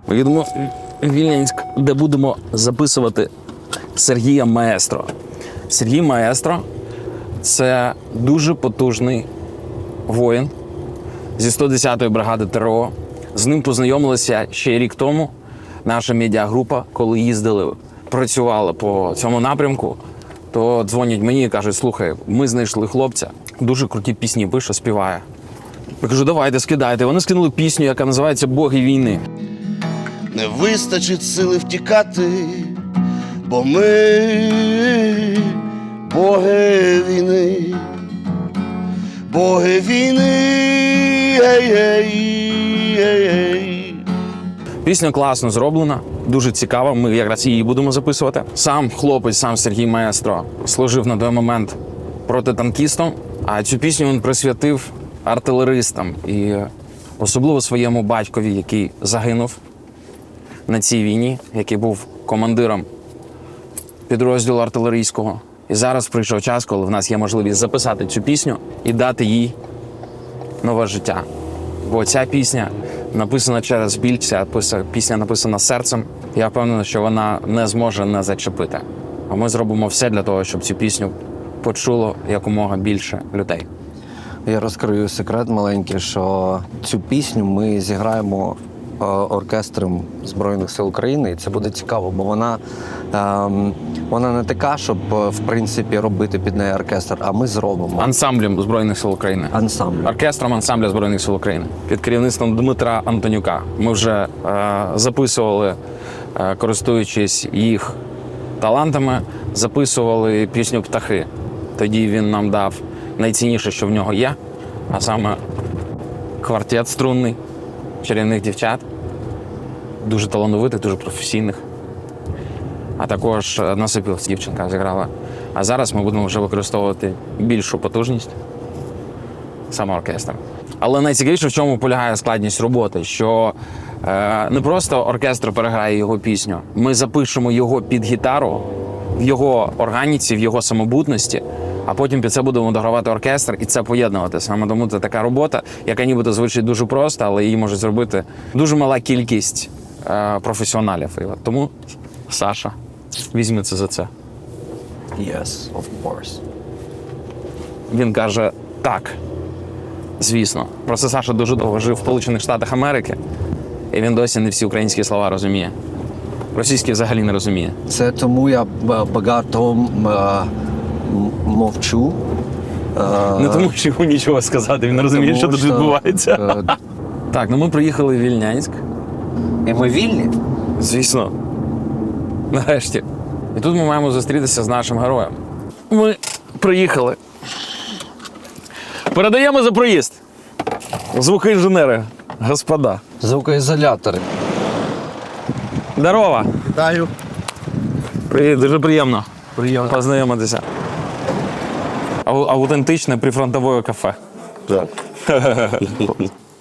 Ми їдемо в Вільнянськ, де будемо записувати Сергія Маестро. Сергій Маестро – це дуже потужний воїн зі 110-ї бригади ТРО. З ним познайомилися ще рік тому. Наша медіагрупа, коли їздили, працювали по цьому напрямку, то дзвонять мені і кажуть: слухай, ми знайшли хлопця, дуже круті пісні пише, співає. Я кажу: давайте, скидайте. Вони скинули пісню, яка називається «Боги війни». Не вистачить сили втікати, бо ми боги війни, боги війни, гей-гей. Пісня класно зроблена, дуже цікава, ми якраз її будемо записувати. Сам хлопець, сам Сергій Маестро, служив на той момент протитанкістом, а цю пісню він присвятив артилеристам і особливо своєму батькові, який загинув на цій війні, який був командиром підрозділу артилерійського. І зараз прийшов час, коли в нас є можливість записати цю пісню і дати їй нове життя. Бо ця пісня написана через біль, ця пісня написана серцем. Я впевнений, що вона не зможе не зачепити. А ми зробимо все для того, щоб цю пісню почуло якомога більше людей. Я розкрию секрет маленький, що цю пісню ми зіграємо оркестром Збройних сил України, і це буде цікаво, бо вона не така, щоб, в принципі, робити під неї оркестр, а ми зробимо. Ансамблем Збройних сил України. Ансамбль. Оркестром ансамбля Збройних сил України. Під керівництвом Дмитра Антонюка. Ми вже записували, користуючись їх талантами, записували пісню «Птахи». Тоді він нам дав найцінніше, що в нього є, а саме квартет струнний, чарівних дівчат, дуже талановитих, дуже професійних. А також Насипілась дівчинка зіграла. А зараз ми будемо вже використовувати більшу потужність, саме оркестр. Але найцікавіше, в чому полягає складність роботи, що не просто оркестр переграє його пісню, ми запишемо його під гітару, в його органіці, в його самобутності, а потім під це будемо догравати оркестр і це поєднувати. Саме тому це така робота, яка нібито звучить дуже просто, але її може зробити дуже мала кількість професіоналів. Тому Саша візьметься за це. Yes, of course. Він каже: так, звісно. Просто Саша дуже довго жив в Сполучених Штатах Америки, і він досі не всі українські слова розуміє. Російські взагалі не розуміє. Це тому я багато мовчу. Не тому, що йому нічого сказати, він не розуміє, що тут відбувається. Так, ну ми приїхали в Вільнянськ. І ми вільні? Звісно. Нарешті. І тут ми маємо зустрітися з нашим героєм. Ми приїхали. Передаємо за проїзд. Звукоінженери, господа. Звукоізолятори. Здорово. Вітаю. Привіт, дуже приємно. Познайомитися. Аутентичне прифронтове кафе. Так.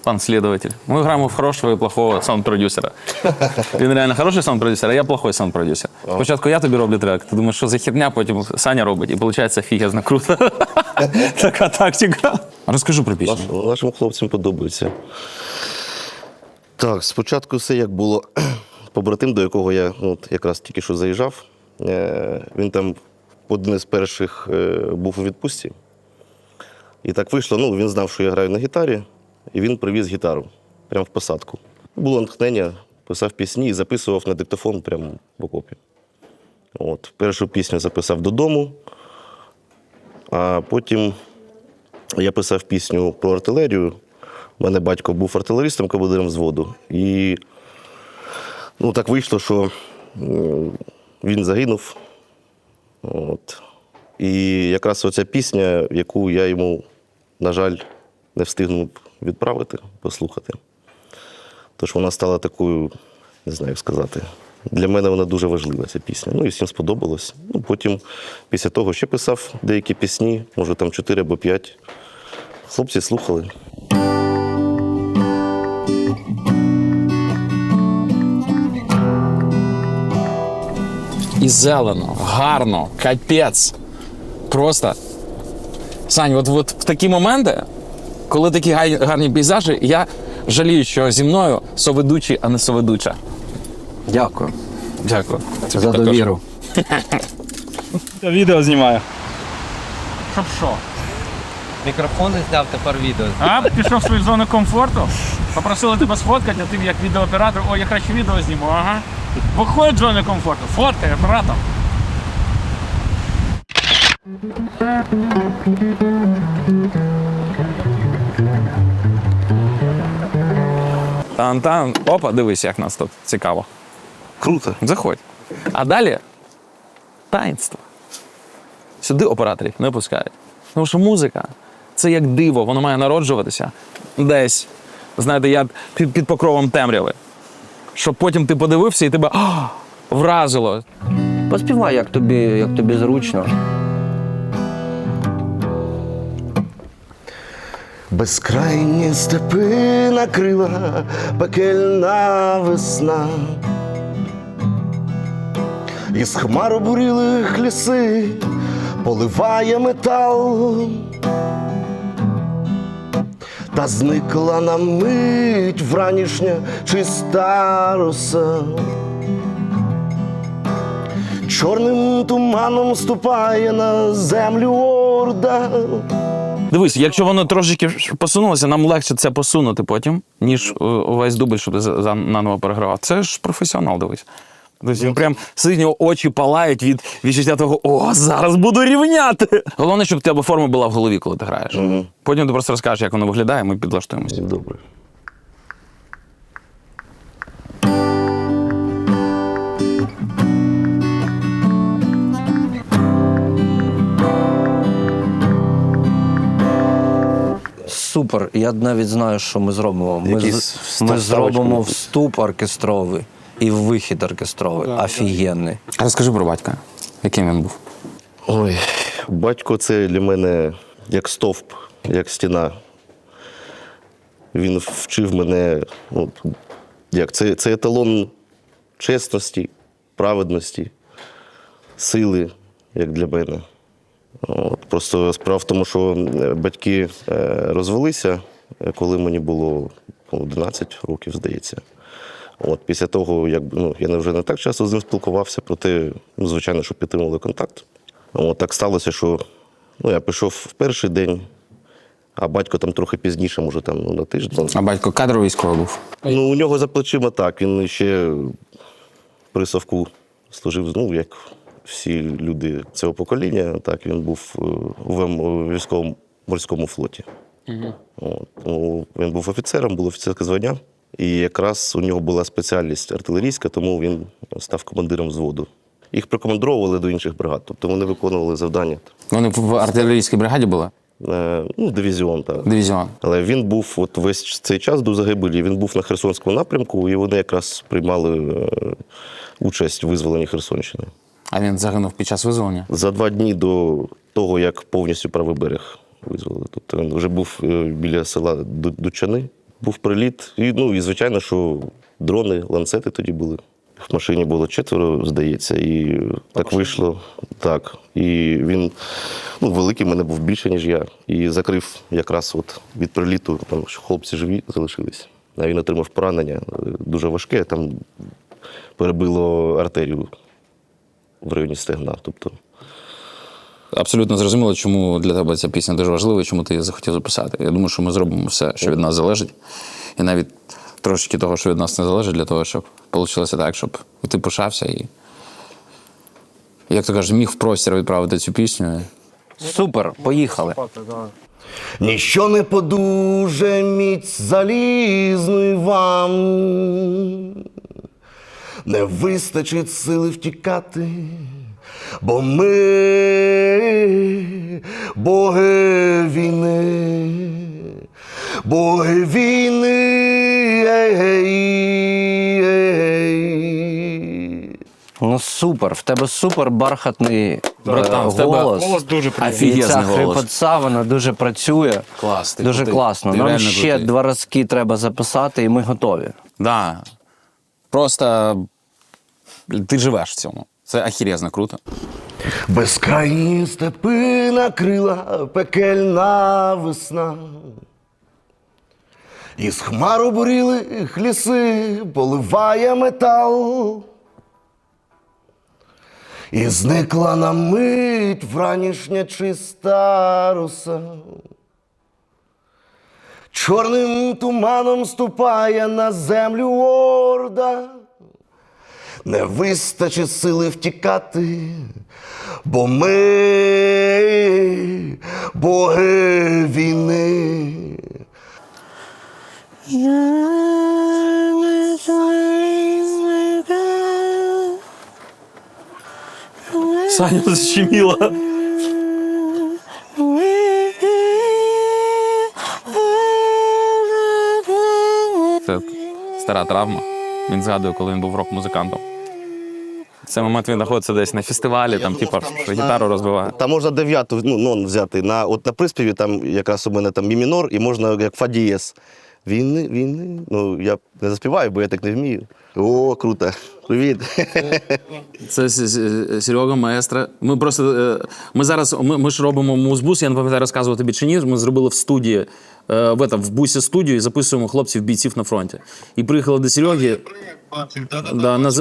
Пан следователь. Мы играем в хорошего и плохого саунд-продюсера. Він реально хороший саунд-продюсер, а я плохой саунд-продюсер. Спочатку я тобі роблю трек, ти думаєш, що за херня, потім Саня робить, і виходить фігезно круто. Така тактика. Розкажи про пісню. Нашим хлопцям подобається. Так, спочатку все як було. Побратим, до якого я якраз тільки що заїжджав, він там один із перших був у відпустці. І так вийшло, він знав, що я граю на гітарі, і він привіз гітару прямо в посадку. Було натхнення, писав пісні і записував на диктофон прямо в окопі. Першу пісню записав додому, а потім я писав пісню про артилерію. У мене батько був артилеристом, командиром взводу. І так вийшло, що він загинув. І якраз оця пісня, яку я йому, на жаль, не встигнув відправити, послухати. Тож вона стала такою, не знаю, як сказати, для мене вона дуже важлива, ця пісня. І всім сподобалось. Потім, після того, ще писав деякі пісні, може там 4 або 5. Хлопці слухали. І зелено, гарно, капець. Просто. Сань, от в такі моменти, коли такі гарні пейзажі, я жалію, що зі мною соведучий, а не соведуча. Дякую Дякую. за довіру. Я відео знімаю. Щоб що? Мікрофон зняв, тепер відео. А, пішов в свою зону комфорту, попросили тебе сфоткати, а ти як відеооператор, о, я краще відео зніму, ага. Виходь з зони комфорту, фоткай, оператор. Тан-тан. Опа, дивись, як нас тут цікаво. Круто. Заходь. А далі таїнство. Сюди операторів не пускають. Тому що музика – це як диво, воно має народжуватися десь, знаєте, як під покровом темряви. Щоб потім ти подивився і тебе вразило. Поспівай, як тобі зручно. Безкрайні степи накрила пекельна весна. Із хмар обурілих ліси поливає метал. Та зникла на мить вранішня чиста роса. Чорним туманом ступає на землю орда. Дивись, якщо воно трошечки посунулося, нам легше це посунути потім, ніж увесь дубль, щоб ти наново перегравав. Це ж професіонал, дивись. Тобто він прям сидить, у нього очі палають від відчуття того, о, зараз буду рівняти. Головне, щоб в тебе форма була в голові, коли ти граєш. Потім ти просто розкажеш, як воно виглядає, ми підлаштуємося. Добре. Супер. Я навіть знаю, що ми зробимо. Ми Якісь зробимо вставочки. вступ оркестровий і вихід оркестровий. Офігенний. Розкажи про батька, яким він був. Ой, батько це для мене як стовп, як стіна. Він вчив мене, це еталон чесності, праведності, сили, як для мене. Просто справа в тому, що батьки розвелися, коли мені було 11 років, здається. Після того, я вже не так часто з ним спілкувався, проте, звичайно, що підтримували контакт. Так сталося, що я пішов в перший день, а батько там трохи пізніше, може на тиждень. А батько кадровий військовий був? У нього за плечима так, він ще при Совку служив, як всі люди цього покоління, так, він був у військово-морському флоті. Він був офіцером, було офіцерське звання, і якраз у нього була спеціальність артилерійська, тому він став командиром взводу. Їх прикомандовували до інших бригад, тобто вони виконували завдання. Вони в артилерійській бригаді були? Дивізіон, так. Дивізіон. Але він був весь цей час до загибелі, він був на Херсонському напрямку, і вони якраз приймали участь у визволенні Херсонщини. А він загинув під час визволення? За 2 дні до того, як повністю правий берег визволили. Тобто він вже був біля села Дучани, був приліт. І звичайно, що дрони, ланцети тоді були. В машині було 4, здається, і так вийшло. Так. І він, великий, мене був більше, ніж я. І закрив якраз від приліту, там, що хлопці живі залишились. А він отримав поранення дуже важке, там перебило артерію в районі стегна. Тобто. Абсолютно зрозуміло, чому для тебе ця пісня дуже важлива і чому ти її захотів записати. Я думаю, що ми зробимо все, що від нас залежить. І навіть трошки того, що від нас не залежить, для того, щоб вийшло так, щоб ти пишався і, як то кажеш, міг в простір відправити цю пісню. Супер, поїхали. Ніщо не подуже міць залізної вам, не вистачить сили втікати, бо ми боги війни, боги війни. Супер, в тебе супер бархатний Братан, в тебе голос. Голос дуже І приємний. ця Офігезний голос. хрипотца, вона дуже працює. Клас, ти Дуже крутий. класно. Ти Нам реально ще крутий. 2 разки треба записати, і ми готові. Да. Просто ти живеш в цьому. Це ахірезно круто. Безкрайні степи накрила пекельна весна. Із хмар обурілих ліси поливає метал. І зникла на мить вранішня чиста роса. Чорним туманом ступає на землю орда. Не вистачить сили втікати, бо ми боги війни. Саня защемила. Це стара травма. Він згадує, коли він був рок-музикантом. В цей момент він знаходиться десь на фестивалі, там, типу, що гітару розбиває. Там можна дев'яту, нон взяти. От на приспіві там якраз у мене там мі мінор, і можна як фа дієс. Війни. Ну, я не заспіваю, бо я так не вмію. О, круто. Привіт. Це Серега, маестро. Ми просто, ми ж робимо музбус, я не пам'ятаю, розказував тобі чи ні, ми зробили в студії, в бусі студію і записуємо хлопців-бійців на фронті. І приїхали до Сереги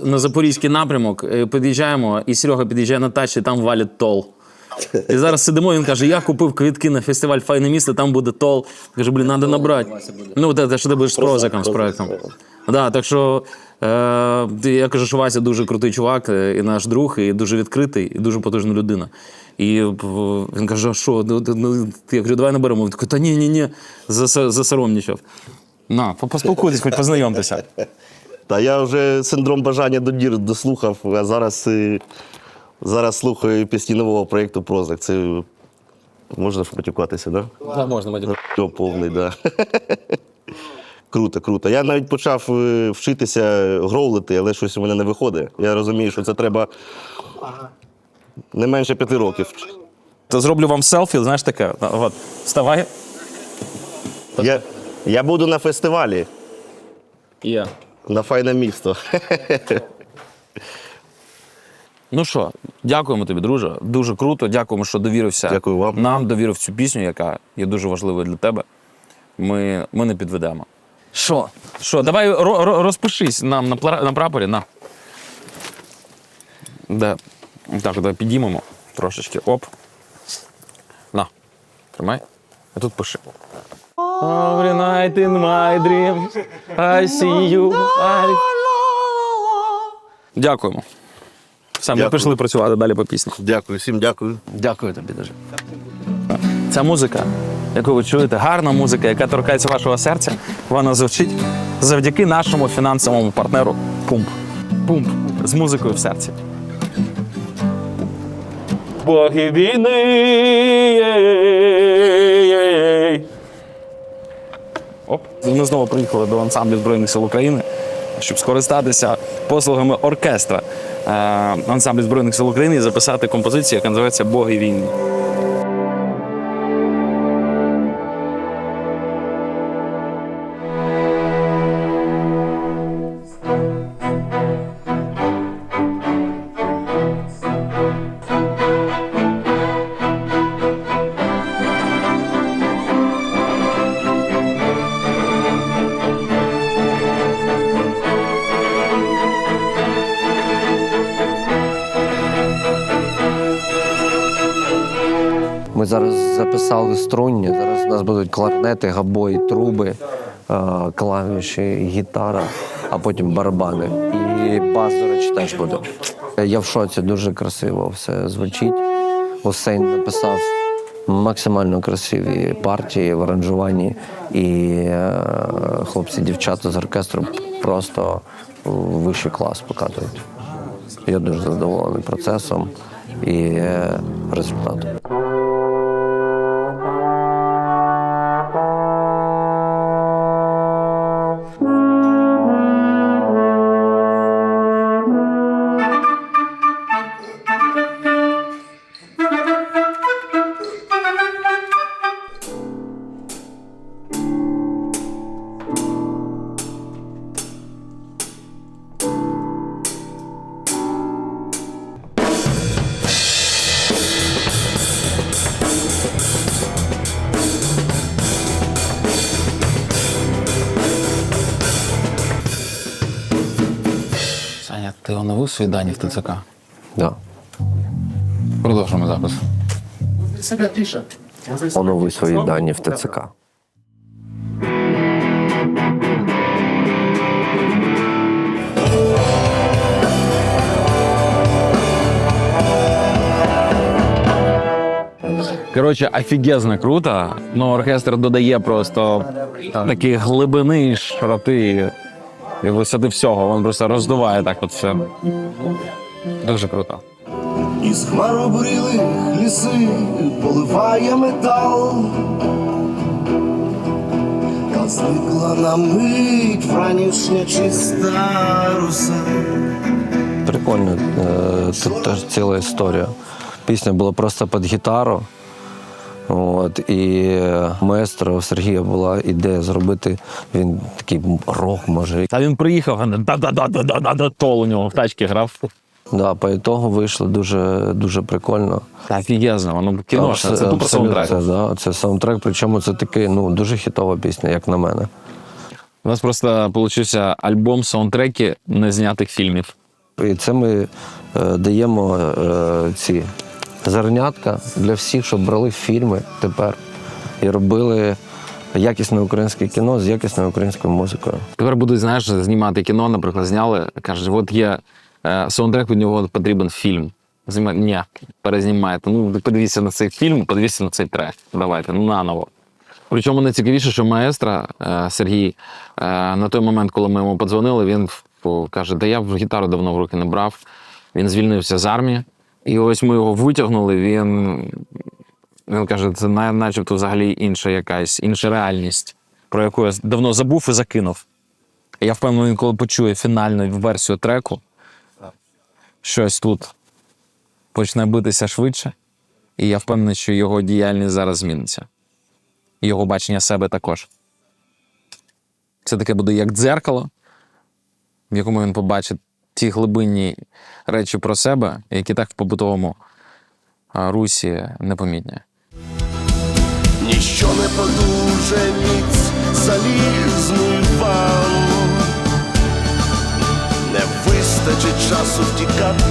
на Запорізький напрямок, під'їжджаємо, і Серега під'їжджає на тачі, там валить тол. І зараз сидимо, він каже, я купив квитки на фестиваль «Файне місто», там буде тол. Каже, блін, треба набрати. Ну, те, що ти будеш з прозиком, з проєктом. Да, так що, я кажу, що Вася дуже крутий чувак, і наш друг, і дуже відкритий, і дуже потужна людина. І він каже, а що, я кажу, давай наберемо. Він такий, та ні, засоромнічав. На, поспілкуйтесь, хоч познайомтеся. Та я вже синдром бажання до дір дослухав, а зараз слухаю пісні нового проєкту «Прозак». Це можна матюкатися, так? Да? Так, можна матюкатися. Повний, так. Да. Круто. Я навіть почав вчитися гроулити, але щось у мене не виходить. Я розумію, що це треба не менше 5 років. То зроблю вам селфі, знаєш таке, от, вставай. Я буду на фестивалі. Я. На «Файне місто». Ну що, дякуємо тобі, друже. Дуже круто. Дякуємо, що довірився. Дякую вам. Нам довірив цю пісню, яка є дуже важливою для тебе. Ми не підведемо. Що, давай розпишись нам на прапорі. На. Так, давай підіймемо трошечки. Оп. На. Тримай. А тут пиши. Every night in my dreams I see you. Дякуємо. Все, ми пішли працювати далі по пісні. Дякую, всім дякую. Дякую тобі дуже. Ця музика, яку ви чуєте, гарна музика, яка торкається вашого серця, вона звучить завдяки нашому фінансовому партнеру Пумп. Пумп з музикою в серці. Боги війни. Оп. Ми знову приїхали до ансамблю Збройних сил України, щоб скористатися послугами оркестра ансамблю Збройних сил України і записати композицію, яка називається «Боги війни». Ми зараз записали струнні, зараз у нас будуть кларнети, габої, труби, клавіші, гітара, а потім барабани. І бас, до речі, теж буде. Я в шоці, дуже красиво все звучить. Осень написав максимально красиві партії в аранжуванні, і хлопці-дівчата з оркестру просто вищий клас показують. Я дуже задоволений процесом і результатом. Саня, ти оновив свої дані в ТЦК? Да. Продовжуємо запис. Онови свої дані в ТЦК. Коротше, офігезно круто. Ну, оркестр додає просто такі глибини, широти і висоти всього. Він просто роздуває так от все. Дуже круто. Із хмаробрилих ліси поливає метал, та зникла на мить вранішня чиста руса. Прикольно, тут теж ціла історія. Пісня була просто під гітару. От, і маестро Сергія була ідея зробити, він такий рок може. Та він приїхав, тол у нього в тачці грав. Да, по ітогу вийшло дуже прикольно. Та офігезно, воно кіношне, це тупо саундтрек. Це саундтрек, причому це такий, дуже хітова пісня, як на мене. У нас просто получився альбом саундтреки незнятих фільмів. І це ми даємо ці зернятка для всіх, щоб брали фільми тепер і робили якісне українське кіно з якісною українською музикою. Тепер будуть, знаєш, знімати кіно, наприклад, зняли, кажуть, от є саундтрек, від нього потрібен фільм. Ні, перезнімайте. Ну, подивіться на цей фільм, подивіться на цей трек. Давайте, наново. Причому найцікавіше, що маестро Сергій, на той момент, коли ми йому подзвонили, він каже, да я в гітару давно в руки не брав. Він звільнився з армії. І ось ми його витягнули, він каже, це начебто взагалі інша реальність, про яку я давно забув і закинув. Я впевнений, коли почує фінальну версію треку, щось тут почне битися швидше, і я впевнений, що його діяльність зараз зміниться. І його бачення себе також. Це таке буде як дзеркало, в якому він побачить ті глибинні речі про себе, які так в побутовому русі непомітні. Ніщо не подуже міць залізний вал, не вистачить часу втікати